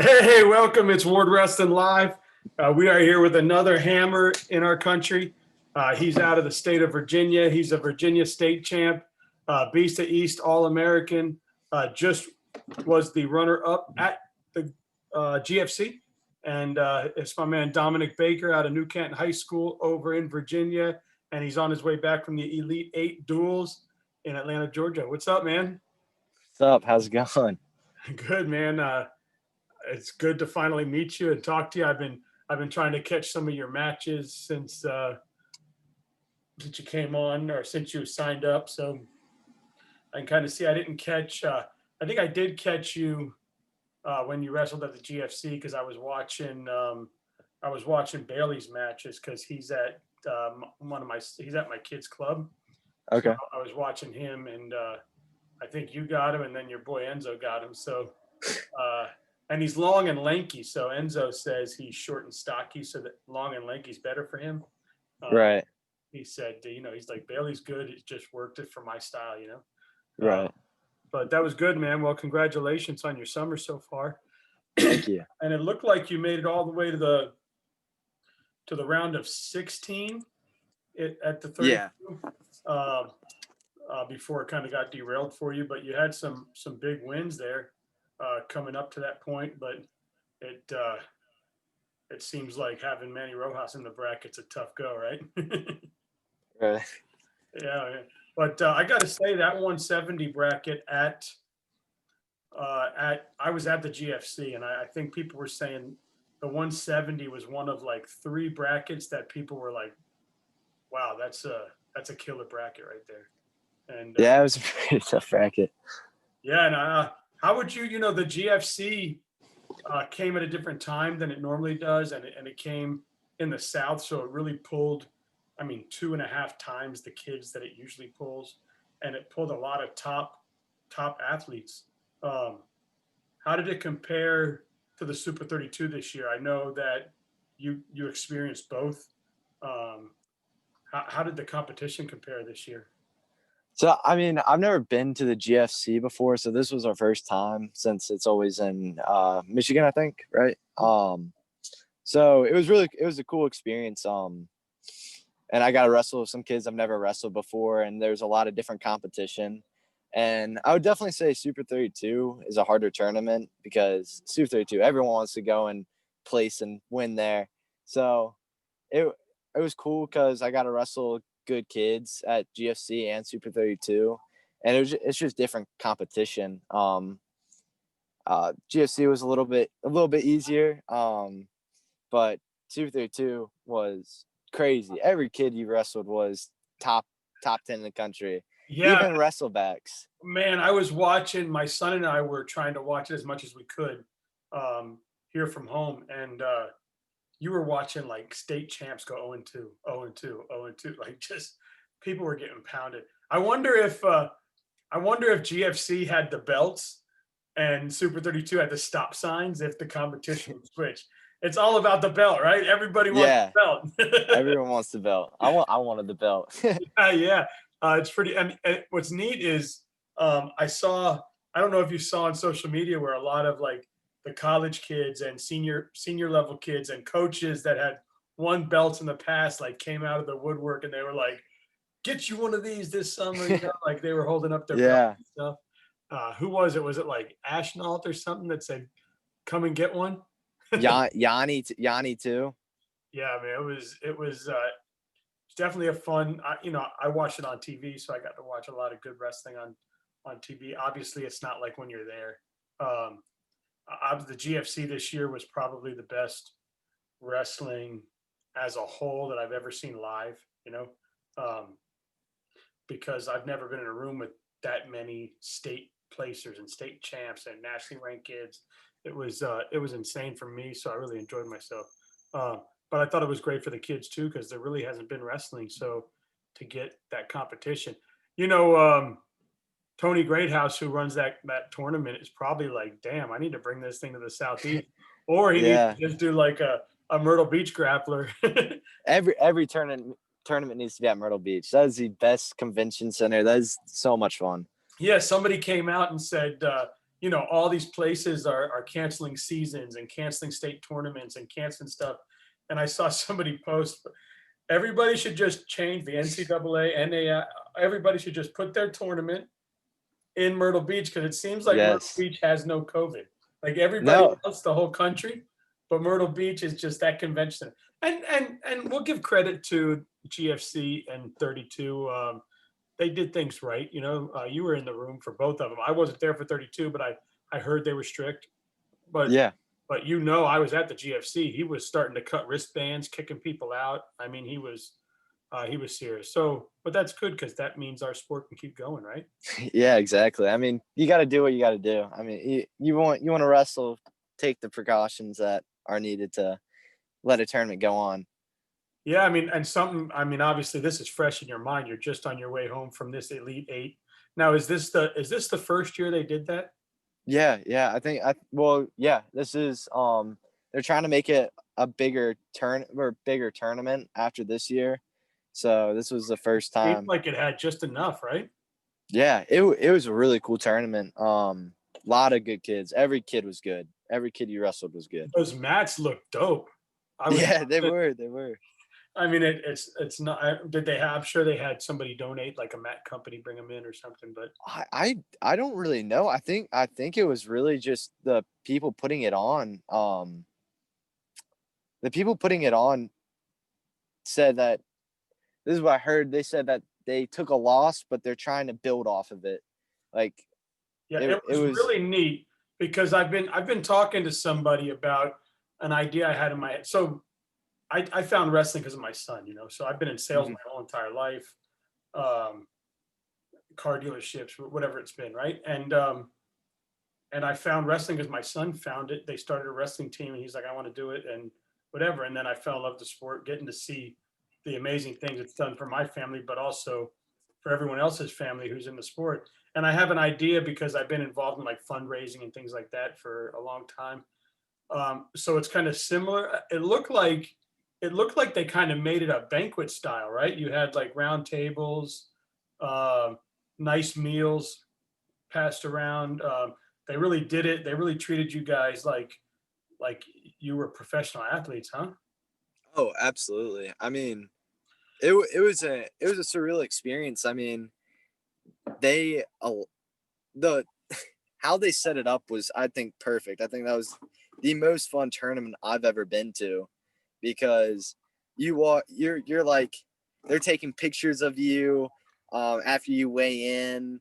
Hey, welcome. It's Ward Wrestling Live. We are here with another hammer in our country. He's out of the state of Virginia. He's a Virginia state champ, Beast of East All-American. Just was the runner-up at the GFC. And it's my man Dominic Baker out of New Canton High School over in Virginia. And he's on his way back from the Elite Eight duels in Atlanta, Georgia. What's up, man? What's up? How's it going? Good, man. It's good to finally meet you and talk to you. I've been trying to catch some of your matches since you came on or since you signed up. So I can kind of see I didn't catch. I think I did catch you when you wrestled at the GFC because I was watching Bailey's matches because he's at he's at my kids' club. Okay. So I was watching him and I think you got him and then your boy Enzo got him. So. And he's long and lanky, so Enzo says he's short and stocky, so that long and lanky is better for him. Right. He said, he's like, Bailey's good. It just worked it for my style, Right. But that was good, man. Well, congratulations on your summer so far. Thank you. And it looked like you made it all the way to the round of 16 at the 32. Yeah. Before it kind of got derailed for you, but you had some big wins there. Coming up to that point, but it seems like having Manny Rojas in the bracket's a tough go, right? Right. Yeah, but I got to say that 170 bracket I was at the GFC, and I think people were saying the 170 was one of like 3 brackets that people were like, "Wow, that's a killer bracket right there." And yeah, it was a pretty tough bracket. Yeah, and how would you, the GFC came at a different time than it normally does, and it came in the South, so it really pulled, 2.5 times the kids that it usually pulls, and it pulled a lot of top athletes. How did it compare to the Super 32 this year? I know that you experienced both. How did the competition compare this year? So, I've never been to the GFC before, so this was our first time since it's always in Michigan, I think, right? So it was a cool experience. And I got to wrestle with some kids I've never wrestled before, and there's a lot of different competition. And I would definitely say Super 32 is a harder tournament because Super 32, everyone wants to go and place and win there. So it was cool because I got to wrestle good kids at GFC and Super 32, and it's just different competition. GFC was a little bit easier, but Super 32 was crazy. Every kid you wrestled was top 10 in the country. Yeah, even wrestlebacks. Man, I was watching. My son and I were trying to watch it as much as we could here from home, and you were watching like state champs go 0-2, 0-2, 0-2. Like just people were getting pounded. I wonder if GFC had the belts and Super 32 had the stop signs. If the competition would switch, it's all about the belt, right? Everybody wants the belt. Everyone wants the belt. I wanted the belt. Yeah. It's pretty. And what's neat is I saw. I don't know if you saw on social media where a lot of like the college kids and senior level kids and coaches that had won belts in the past like came out of the woodwork and they were like, "Get you one of these this summer," like they were holding up their belts and stuff. Who was it? Was it like Ashnault or something that said, "Come and get one"? Yanni too. Yeah, man, it was definitely a fun. I watched it on TV, so I got to watch a lot of good wrestling on TV. Obviously, it's not like when you're there. The GFC this year was probably the best wrestling as a whole that I've ever seen live. Because I've never been in a room with that many state placers and state champs and nationally ranked kids. It was insane for me, so I really enjoyed myself. But I thought it was great for the kids too, because there really hasn't been wrestling. So to get that competition, Tony Greathouse, who runs that tournament, is probably like, damn, I need to bring this thing to the Southeast. Or he needs to just do like a Myrtle Beach grappler. Every tournament needs to be at Myrtle Beach. That is the best convention center. That is so much fun. Yeah, somebody came out and said all these places are canceling seasons and canceling state tournaments and canceling stuff. And I saw somebody post, everybody should just change the NCAA, NAI, everybody should just put their tournament in Myrtle Beach, because it seems like Myrtle Yes. Beach has no COVID. Like everybody No. else, the whole country, but Myrtle Beach is just that convention. And we'll give credit to GFC and 32. They did things right. You were in the room for both of them. I wasn't there for 32, but I heard they were strict. But Yeah. but I was at the GFC. He was starting to cut wristbands, kicking people out. I mean, he was serious. So, but that's good, because that means our sport can keep going, right? Yeah, exactly. I mean, you got to do what you got to do. I mean, you want to wrestle, take the precautions that are needed to let a tournament go on. Yeah, I mean, obviously this is fresh in your mind. You're just on your way home from this Elite Eight. Now, is this the first year they did that? Yeah, this is they're trying to make it a bigger tournament after this year. So this was the first Seemed time. like it had just enough, right? Yeah, it was a really cool tournament. Lot of good kids. Every kid was good. Every kid you wrestled was good. Those mats look dope. Yeah, they were. I mean, it's not. Did they have? I'm sure they had somebody donate, like a mat company, bring them in or something. But I don't really know. I think it was really just the people putting it on. The people putting it on said that, this is what I heard. They said that they took a loss, but they're trying to build off of it. Like, yeah, it it was was really neat, because I've been talking to somebody about an idea I had in my head. So I found wrestling because of my son. So I've been in sales Mhm. my whole entire life, car dealerships, whatever it's been, right? And I found wrestling because my son found it. They started a wrestling team, and he's like, I want to do it, and whatever. And then I fell in love with the sport, getting to see the amazing things it's done for my family, but also for everyone else's family who's in the sport. And I have an idea, because I've been involved in like fundraising and things like that for a long time. So it's kind of similar. It looked like they kind of made it a banquet style, right? You had like round tables, um, nice meals passed around. They really did it. They really treated you guys like you were professional athletes, huh? Oh, absolutely. I mean, it was a surreal experience. I mean, they the how they set it up was, I think, perfect. I think that was the most fun tournament I've ever been to, because you're like, they're taking pictures of you after you weigh in.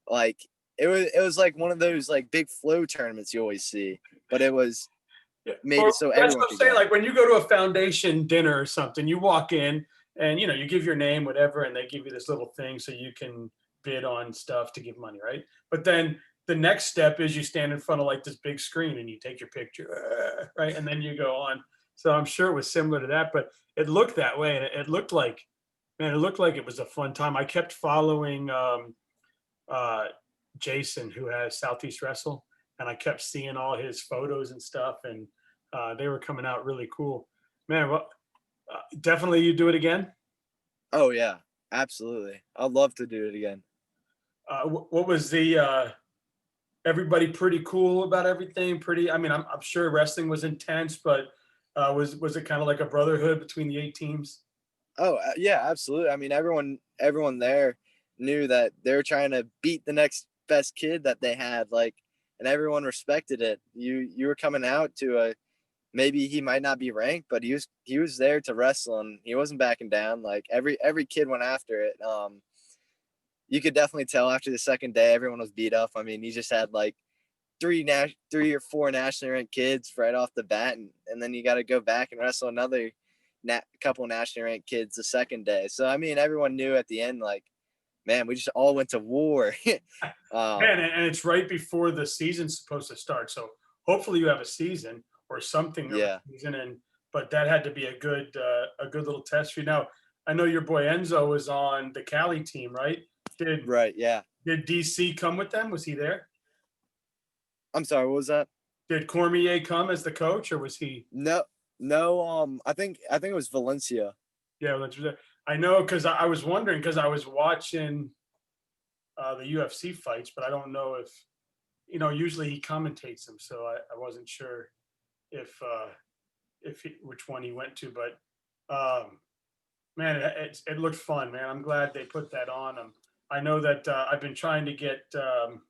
Like, it was like one of those like big flow tournaments you always see, but it was Yeah. made Well, it so that's everyone what I'm could saying. go. Like when you go to a foundation dinner or something, you walk in and you give your name, whatever, and they give you this little thing so you can bid on stuff to give money, right? But then the next step is you stand in front of like this big screen and you take your picture, right? And then you go on. So I'm sure it was similar to that, but it looked that way, and it looked like, man, it looked like it was a fun time. I kept following uh, Jason, who has Southeast Wrestle, and I kept seeing all his photos and stuff, and they were coming out really cool. Man, well, definitely you do it again. Oh yeah, absolutely. I'd love to do it again. What was the everybody pretty cool about everything? Pretty. I mean, I'm sure wrestling was intense, but was it kind of like a brotherhood between the 8 teams? Oh yeah, absolutely. I mean, everyone there knew that they were trying to beat the next best kid that they had, like, and everyone respected it. You were coming out to a, maybe he might not be ranked, but he was there to wrestle, and he wasn't backing down. Like, every kid went after it. You could definitely tell after the second day everyone was beat up. I mean, he just had like three or four nationally ranked kids right off the bat, and then you got to go back and wrestle another couple nationally ranked kids the second day. So I mean, everyone knew at the end, like, man, we just all went to war. Man, and it's right before the season's supposed to start, so hopefully you have a season or something of a Yeah. season. But that had to be a good little test for you. Now, I know your boy Enzo was on the Cali team, right? Did Right. Yeah. did DC come with them? Was he there? I'm sorry. What was that? Did Cormier come as the coach, or was he? No. No. I think it was Valencia. Yeah, I know, because I was wondering, because I was watching the UFC fights, but I don't know if usually he commentates them, so I wasn't sure if which one he went to, but man, it looked fun, man. I'm glad they put that on. I know that I've been trying to get the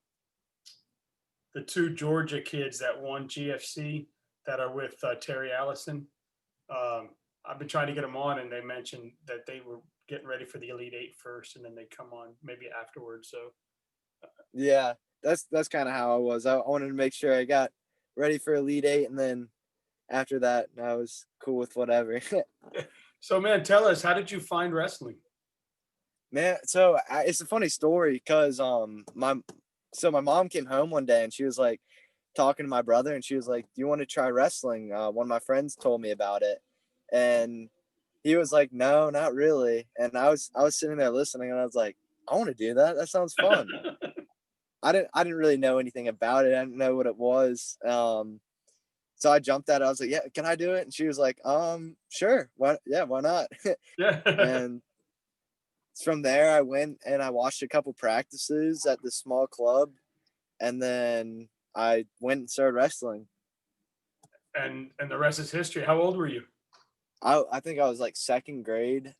two Georgia kids that won GFC that are with Terry Allison. I've been trying to get them on, and they mentioned that they were getting ready for the Elite Eight first, and then they come on maybe afterwards. So Yeah, that's kind of how I was. I wanted to make sure I got ready for Elite Eight, and then after that, I was cool with whatever. so man, tell us, how did you find wrestling? Man, so it's a funny story because my mom came home one day and she was like talking to my brother and she was like, "Do you want to try wrestling?" One of my friends told me about it, and he was like, "No, not really." And I was sitting there listening and I was like, "I want to do that. That sounds fun." I didn't really know anything about it. I didn't know what it was. So I jumped at it. I was like, "Yeah, can I do it?" And she was like, "Sure. Why not?" Yeah. And from there, I went and I watched a couple practices at the small club, and then I went and started wrestling. And the rest is history. How old were you? I think I was like second grade.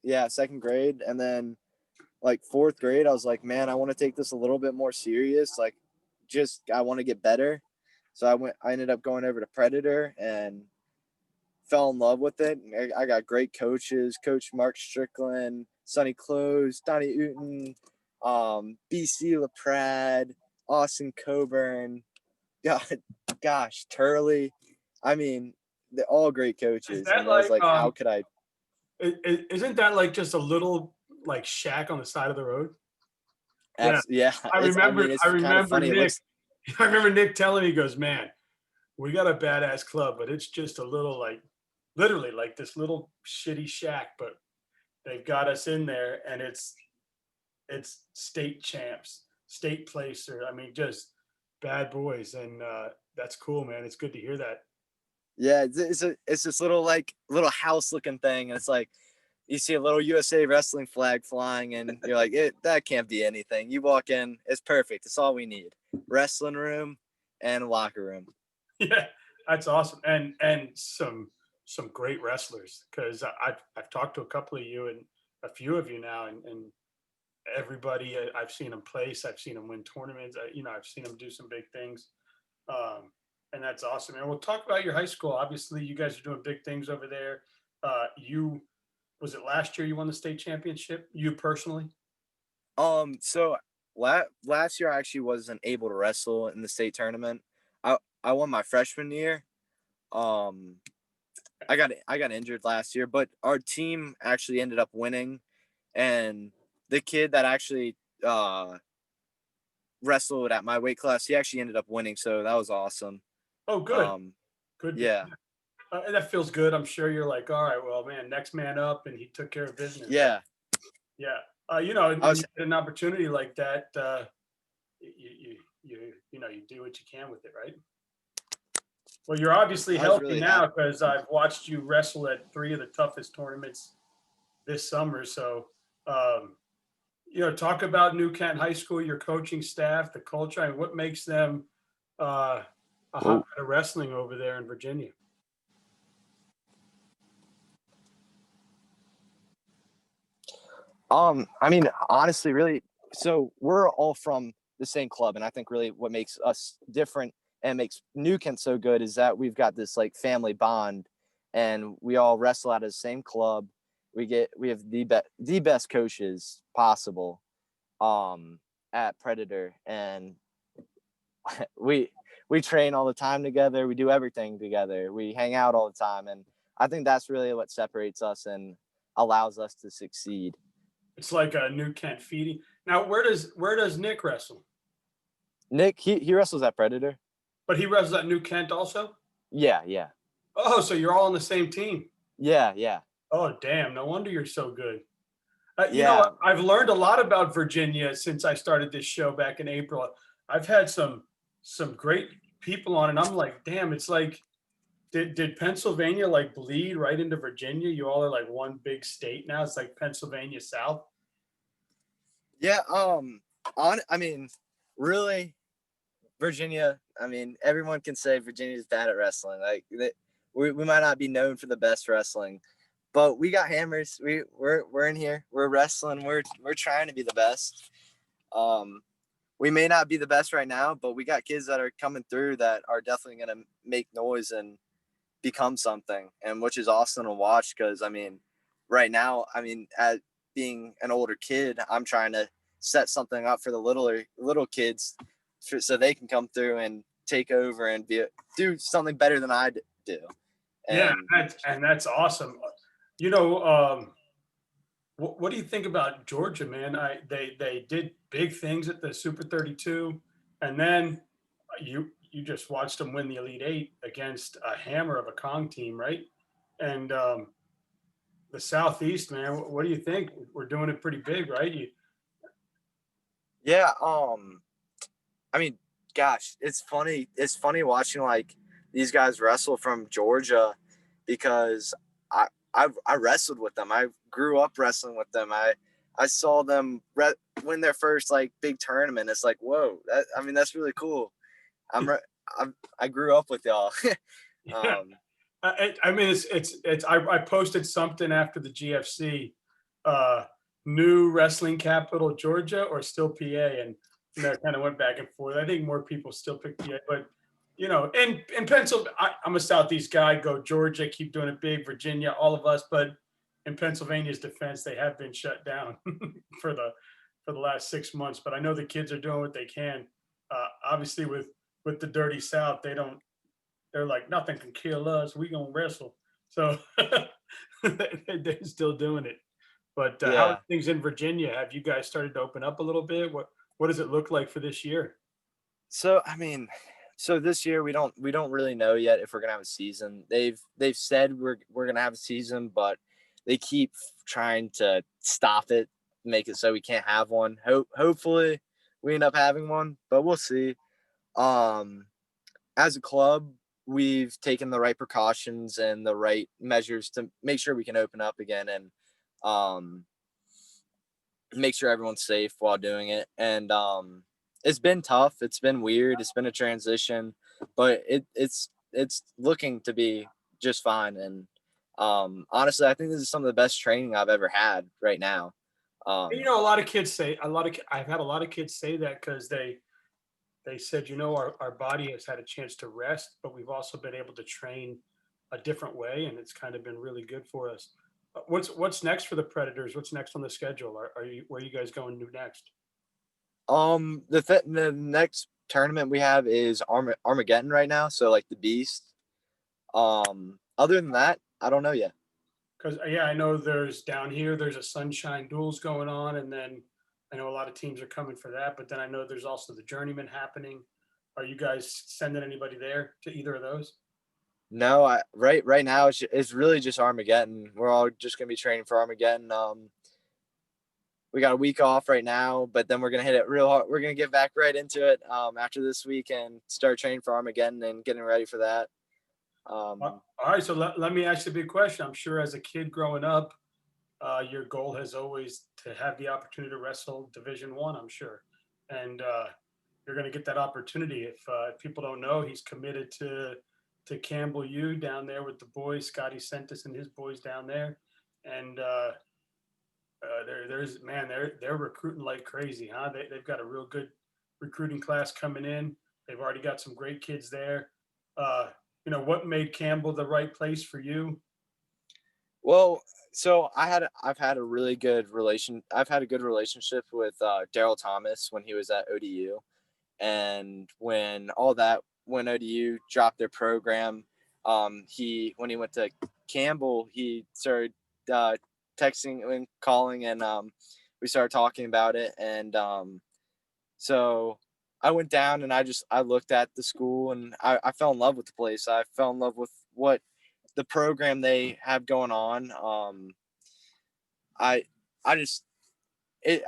Yeah, second grade. And then like fourth grade, I was like, man, I want to take this a little bit more serious. Like, I want to get better. So I ended up going over to Predator and fell in love with it. I got great coaches, Coach Mark Strickland, Sonny Close, Donnie Uten, BC LaPrade, Austin Coburn, Turley. I mean, they're all great Is coaches. that And I was like like, how could I? isn't that like just a little like shack on the side of the road? Yeah. Yeah, it's I kind of remember funny. It Nick. looks, I remember Nick telling me, he goes, "Man, we got a badass club, but it's just a little like literally like this little shitty shack, but they've got us in there and it's state champs, state placer. I mean, just bad boys." And that's cool, man. It's good to hear that. yeah, it's this little house looking thing. And it's like, you see a little USA wrestling flag flying and you're like, that can't be anything. You walk in, it's perfect. It's all we need. Wrestling room and locker room. Yeah, that's awesome. And some great wrestlers, because I've talked to a couple of you and a few of you now, and everybody I've seen them place. I've seen them win tournaments. I've seen them do some big things. And that's awesome. And we'll talk about your high school. Obviously, you guys are doing big things over there. You Was it last year you won the state championship? You personally? So last year I actually wasn't able to wrestle in the state tournament. I won my freshman year. Um, I got injured last year, but our team actually ended up winning, and the kid that actually wrestled at my weight class, he actually ended up winning, so that was awesome. Oh, good. Good. Yeah, That feels good. I'm sure you're like, all right, well, man, next man up, and he took care of business. yeah. Yeah. I When you was get an opportunity like that, you do what you can with it, right? Well, you're obviously I was healthy really now happy. because I've watched you wrestle at three of the toughest tournaments this summer. So, um, talk about New Kent High School, your coaching staff, the culture, and what makes them uh, a Whoa. hotbed of wrestling over there in Virginia. I mean, honestly, really, so we're all from the same club, and I think really what makes us different and makes New Kent so good is that we've got this like family bond, and we all wrestle out of the same club. We have the best coaches possible, at Predator, and we we train all the time together. We do everything together. We hang out all the time, and I think that's really what separates us and allows us to succeed. It's like a New Kent feeding. Now, where does Nick wrestle? Nick, he wrestles at Predator. But he wrestles at New Kent also. Yeah. Oh, so you're all on the same team. Yeah. Oh, damn! No wonder you're so good. Yeah. I've learned a lot about Virginia since I started this show back in April. I've had some great people on, and I'm like, damn, it's like, did Pennsylvania like bleed right into Virginia? You all are like one big state now. It's like Pennsylvania South. Yeah. I mean, really, Virginia, I mean, everyone can say Virginia's bad at wrestling. Like we might not be known for the best wrestling, but we got hammers. We're in here. We're wrestling. We're trying to be the best. We may not be the best right now, but we got kids that are coming through that are definitely going to make noise and become something, and which is awesome to watch. Because I mean, right now, I mean, as being an older kid, I'm trying to set something up for the little kids, so they can come through and take over and do something better than I do. Yeah, And that's awesome. What do you think about Georgia, man? They did big things at the Super 32, and then you just watched them win the Elite Eight against a hammer of a Kong team, right? And the Southeast, man. What do you think? We're doing it pretty big, right? yeah, I mean, gosh, it's funny. It's funny watching like these guys wrestle from Georgia, because I wrestled with them. I grew up wrestling with them. I saw them win their first like big tournament. It's like, whoa, I mean, that's really cool. I grew up with y'all. Yeah. I mean, I posted something after the GFC, uh, new wrestling capital, Georgia, or still PA, and kind of went back and forth. I think more people still pick PA, but in Pennsylvania, I'm a Southeast guy. Go Georgia, keep doing it big. Virginia, all of us, but in Pennsylvania's defense, they have been shut down for the last 6 months. But I know the kids are doing what they can. Obviously, with the dirty South, they're like, nothing can kill us. We gonna wrestle. So they're still doing it. But how are Yeah. things in Virginia? Have you guys started to open up a little bit? What does it look like for this year? So I mean, so this year we don't really know yet if we're gonna have a season. They've said we're gonna have a season, but they keep trying to stop it, make it so we can't have one. Hopefully we end up having one, but we'll see. Um, as a club, we've taken the right precautions and the right measures to make sure we can open up again, and um, make sure everyone's safe while doing it. And it's been tough. It's been weird. It's been a transition, but it's looking to be just fine. And honestly, I think this is some of the best training I've ever had right now. And, a lot of kids say I've had a lot of kids say that because they said, our body has had a chance to rest, but we've also been able to train a different way, and it's kind of been really good for us. What's next for the Predators? What's next on the schedule? Where are you guys going to next? The next tournament we have is Armageddon right now, so like the Beast. Other than that, I don't know yet. Because yeah, I know there's down here. There's a Sunshine Duels going on, and then I know a lot of teams are coming for that. But then I know there's also the Journeyman happening. Are you guys sending anybody there to either of those? No, right now it's really just Armageddon. We're all just gonna be training for Armageddon. We got a week off right now, but then we're gonna hit it real hard. We're gonna get back right into it after this week and start training for Armageddon and getting ready for that. All right, so let me ask you a big question. I'm sure as a kid growing up, your goal has always to have the opportunity to wrestle Division One. I'm sure, and you're going to get that opportunity. If people don't know, he's committed to Campbell U down there with the boys. Scotty sent us and his boys down there, and they're recruiting like crazy, huh? They've got a real good recruiting class coming in. They've already got some great kids there. Uh, what made Campbell the right place for you? Well, so I've had a really good relation. I've had a good relationship with Daryl Thomas when he was at ODU, and when ODU dropped their program, when he went to Campbell, he started uh, texting and calling, and we started talking about it. And so I went down and I looked at the school, and I fell in love with the place. I fell in love with what the program they have going on. I I just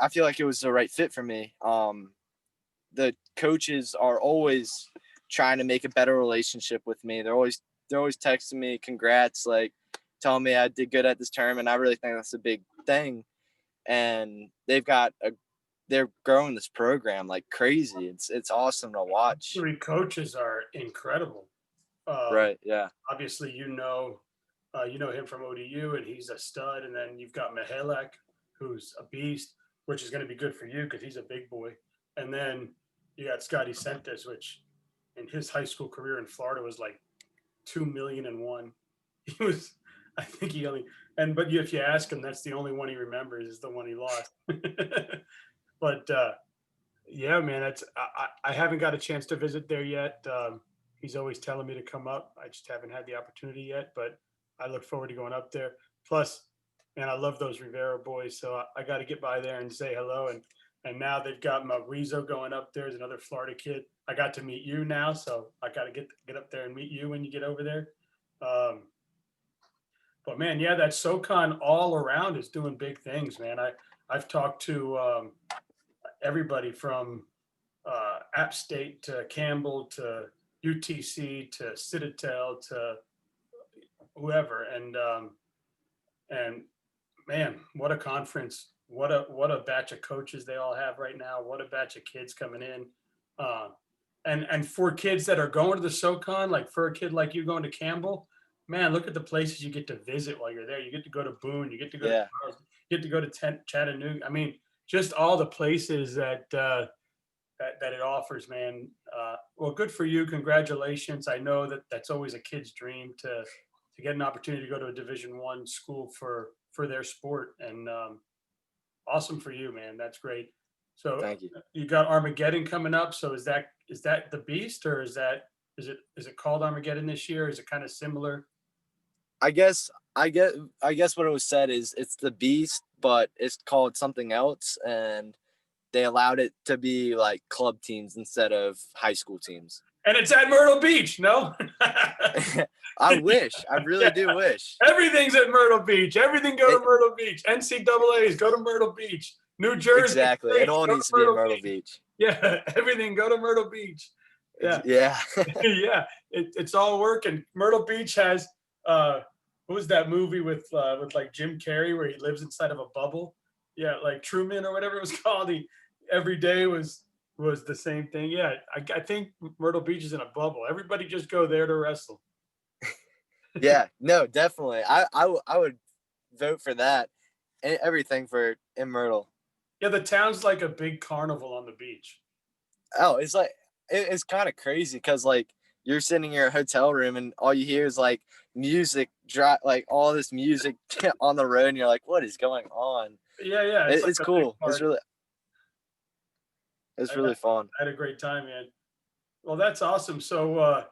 I feel like it was the right fit for me. The coaches are always trying to make a better relationship with me. They're always texting me congrats, like telling me I did good at this tournament. I really think that's a big thing. And they've got they're growing this program like crazy. It's awesome to watch. Three coaches are incredible. Right. Yeah. Obviously, you know him from ODU, and he's a stud. And then you've got Mihalek, who's a beast, which is going to be good for you because he's a big boy. And then you got Scotty Sentes, which in his high school career in Florida was like 2,000,001. He was, I think he only, but if you ask him, that's the only one he remembers is the one he lost. But yeah, man, I haven't got a chance to visit there yet. He's always telling me to come up. I just haven't had the opportunity yet, but I look forward to going up there. Plus, man, I love those Rivera boys, so I got to get by there and say hello. And now they've got Maurizo going up there as another Florida kid. I got to meet you now, so I got to get up there and meet you when you get over there. But man, yeah, that SoCon all around is doing big things, man. I've talked to everybody from App State to Campbell to UTC to Citadel to whoever, and man, what a conference! What a batch of coaches they all have right now. What a batch of kids coming in, and for kids that are going to the SoCon, like for a kid like you going to Campbell, man, look at the places you get to visit while you're there. You get to go to Boone, you get to go Yeah. to you get to go to Chattanooga. I mean, just all the places that it offers, man. Well, good for you. Congratulations. I know that that's always a kid's dream to get an opportunity to go to a Division I school for their sport, and awesome for you, man. That's great. So Thank you. you got Armageddon coming up. So is that the Beast, or is it called Armageddon this year? Is it kind of similar? I guess what it was said is it's the Beast, but it's called something else, and they allowed it to be like club teams instead of high school teams. And it's at Myrtle Beach, no? I wish. I really do wish. Everything's at Myrtle Beach. Everything go to Myrtle Beach. NCAAs go to Myrtle Beach. New Jersey. Exactly. It all needs to be in Myrtle Beach. Yeah, everything go to Myrtle Beach. Yeah. Yeah. Yeah. It's all working. Myrtle Beach has what was that movie with like Jim Carrey where he lives inside of a bubble? Yeah, like Truman or whatever it was called. Every day was the same thing. Yeah, I think Myrtle Beach is in a bubble. Everybody just go there to wrestle. Yeah, no, definitely. I would vote for that. Everything for in Myrtle. Yeah, the town's like a big carnival on the beach. Oh, it's like it's kind of crazy because like you're sitting in your hotel room and all you hear is like music, like all this music on the road, and you're like, what is going on? Yeah. It's like cool. It's really fun. I had a great time, man. Well, that's awesome. So,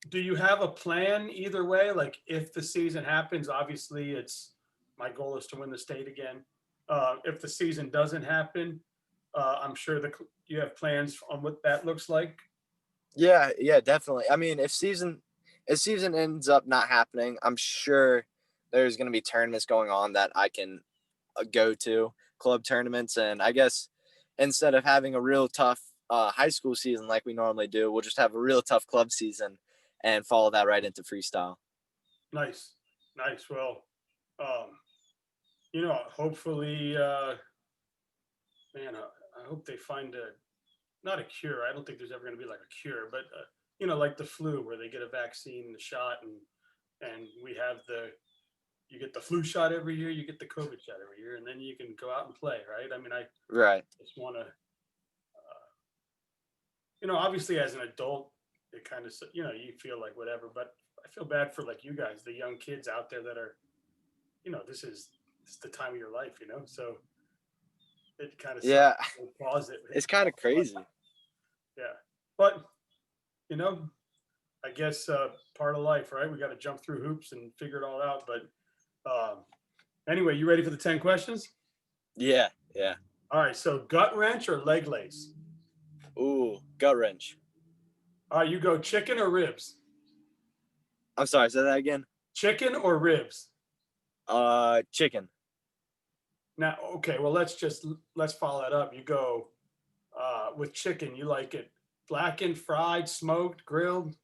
do you have a plan either way? Like if the season happens, obviously my goal is to win the state again. If the season doesn't happen, I'm sure you have plans on what that looks like. Yeah, definitely. I mean, if season ends up not happening, I'm sure there's going to be tournaments going on that I can go to, club tournaments, and I guess instead of having a real tough high school season like we normally do, we'll just have a real tough club season and follow that right into freestyle. Nice. Well, hopefully, man, I hope they find not a cure. I don't think there's ever going to be like a cure, but like the flu where they get a vaccine, the shot, and you get the flu shot every year, you get the COVID shot every year, and then you can go out and play, right? I mean, I just want to, obviously as an adult, it kind of, you feel like whatever, but I feel bad for like you guys, the young kids out there that are, this is the time of your life, so it kind of pause it. It's kind of crazy. Yeah, but I guess part of life, right? We got to jump through hoops and figure it all out. But anyway, you ready for the 10 questions? Yeah. All right. So gut wrench or leg lace? Ooh, gut wrench. All right, you go chicken or ribs? I'm sorry, say that again. Chicken or ribs? Chicken. Now, okay, well, let's follow that up. You go with chicken, you like it blackened, fried, smoked, grilled?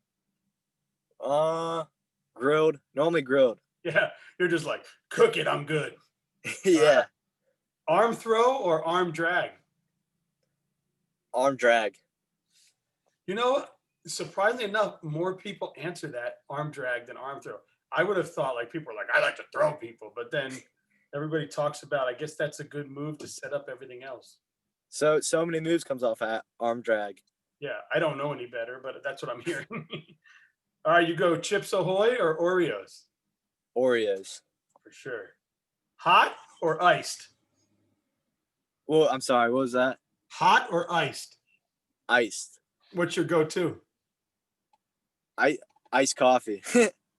Grilled. Normally grilled. Yeah, you're just like, cook it, I'm good. Yeah. Arm throw or arm drag? Arm drag. You know, surprisingly enough, more people answer that arm drag than arm throw. I would have thought like people are like, I like to throw people, but then everybody talks about, I guess that's a good move to set up everything else. So many moves comes off at arm drag. Yeah, I don't know any better, but that's what I'm hearing. All right, you go Chips Ahoy or Oreos? Oreos. For sure. Hot or iced? Well, I'm sorry. What was that? Hot or iced? Iced. What's your go-to? Iced coffee.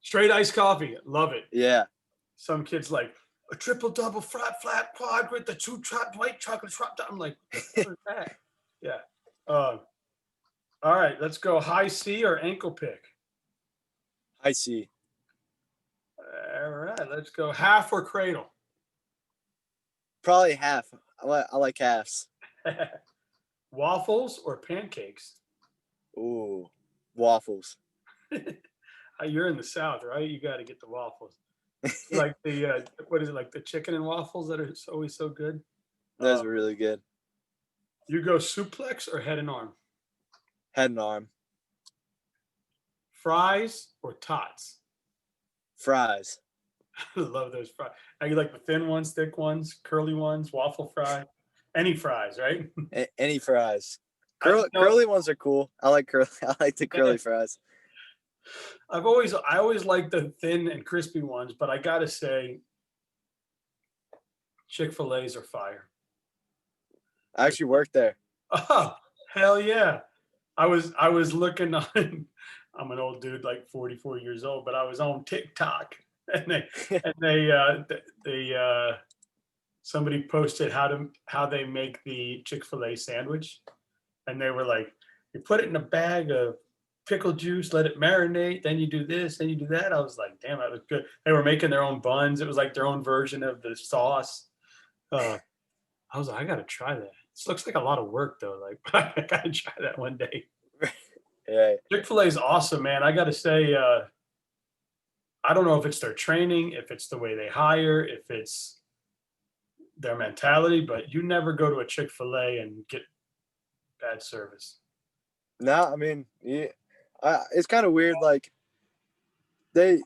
Straight iced coffee. Love it. Yeah. Some kids like a triple double flat quad with the two white chocolate drop. I'm like, what is that? Yeah. All right, let's go high C or ankle pick. I see. All right, let's go half or cradle. Probably half. I like halves. Waffles or pancakes? Ooh, waffles. You're in the South, right? You got to get the waffles. Like the what is it, like the chicken and waffles that are always so good? Those are really good. You go suplex or head and arm? Head and arm. Fries or tots? Fries. I love those fries. Now you like the thin ones, thick ones, curly ones, waffle fry, any fries, right? Any fries. I Curly ones are cool. I like curly. I like the curly fries. I always like the thin and crispy ones, but I gotta say, Chick-fil-A's are fire. I actually worked there. Oh, hell yeah. I was looking on, I'm an old dude, like 44 years old, but I was on TikTok and somebody posted how they make the Chick-fil-A sandwich. And they were like, you put it in a bag of pickle juice, let it marinate, then you do this, then you do that. I was like, damn, that was good. They were making their own buns. It was like their own version of the sauce. I was like, I gotta try that. This looks like a lot of work though. Like, I gotta try that one day. Yeah. Chick-fil-A is awesome, man. I gotta say, I don't know if it's their training, if it's the way they hire, if it's their mentality, but you never go to a Chick-fil-A and get bad service. No, I mean, yeah, it's kind of weird. Like they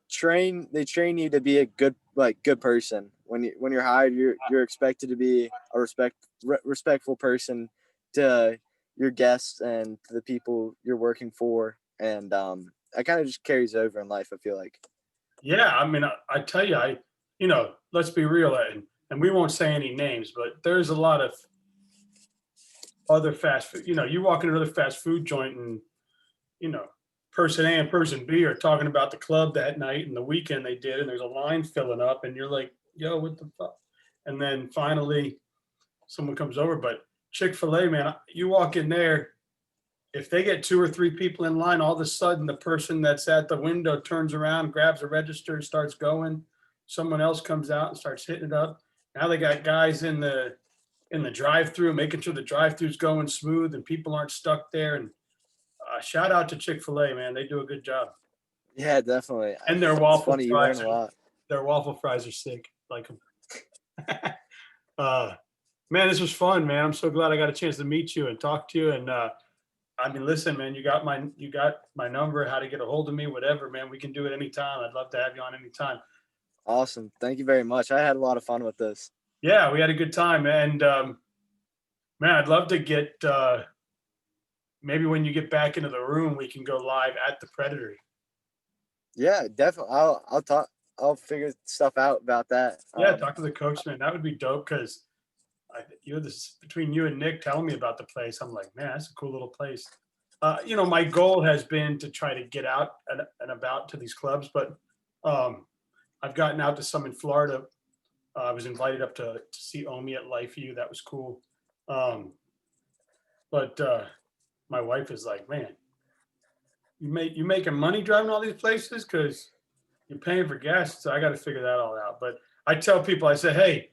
train you to be a good person. When you're hired, you're expected to be a respectful person to your guests and to the people you're working for, and that kind of just carries over in life, I feel like. Yeah, I mean, I tell you, let's be real, and we won't say any names, but there's a lot of other fast food. You walk into another fast food joint and, person A and person B are talking about the club that night and the weekend they did, and there's a line filling up, and you're like, yo, what the fuck? And then finally someone comes over. But Chick-fil-A, man, you walk in there, if they get 2 or 3 people in line, all of a sudden the person that's at the window turns around, grabs a register, starts going. Someone else comes out and starts hitting it up. Now they got guys in the drive-through, making sure the drive-through's going smooth and people aren't stuck there. And shout out to Chick-fil-A, man. They do a good job. Yeah, definitely. And their It's waffle funny, you learn fries, a lot. their waffle fries are sick. Like them. Man, this was fun, man. I'm so glad I got a chance to meet you and talk to you. And listen, man, you got my number, how to get a hold of me, whatever, man. We can do it anytime. I'd love to have you on anytime. Awesome. Thank you very much. I had a lot of fun with this. Yeah, we had a good time. And man, I'd love to get maybe when you get back into the room, we can go live at the Predator. Yeah, definitely. I'll figure stuff out about that. Yeah, talk to the coach, man. That would be dope because between you and Nick telling me about the place, I'm like, man, that's a cool little place. My goal has been to try to get out and about to these clubs, but I've gotten out to some in Florida. I was invited up to see Omi at LifeU. That was cool. But my wife is like, man, you making money driving all these places because you're paying for gas. So I got to figure that all out. But I tell people, I say, hey,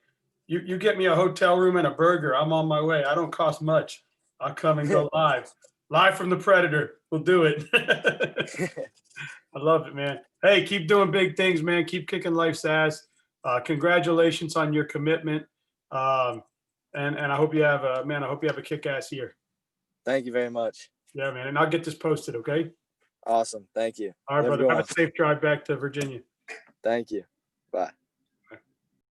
you get me a hotel room and a burger, I'm on my way. I don't cost much. I'll come and go live from the Predator. We'll do it. I love it, man. Hey, keep doing big things, man. Keep kicking life's ass. Congratulations on your commitment. And I hope you have I hope you have a kick-ass year. Thank you very much. Yeah, man. And I'll get this posted. Okay. Awesome. Thank you. All right, You have a brother. good Have one. a safe drive back to Virginia. Thank you. Bye.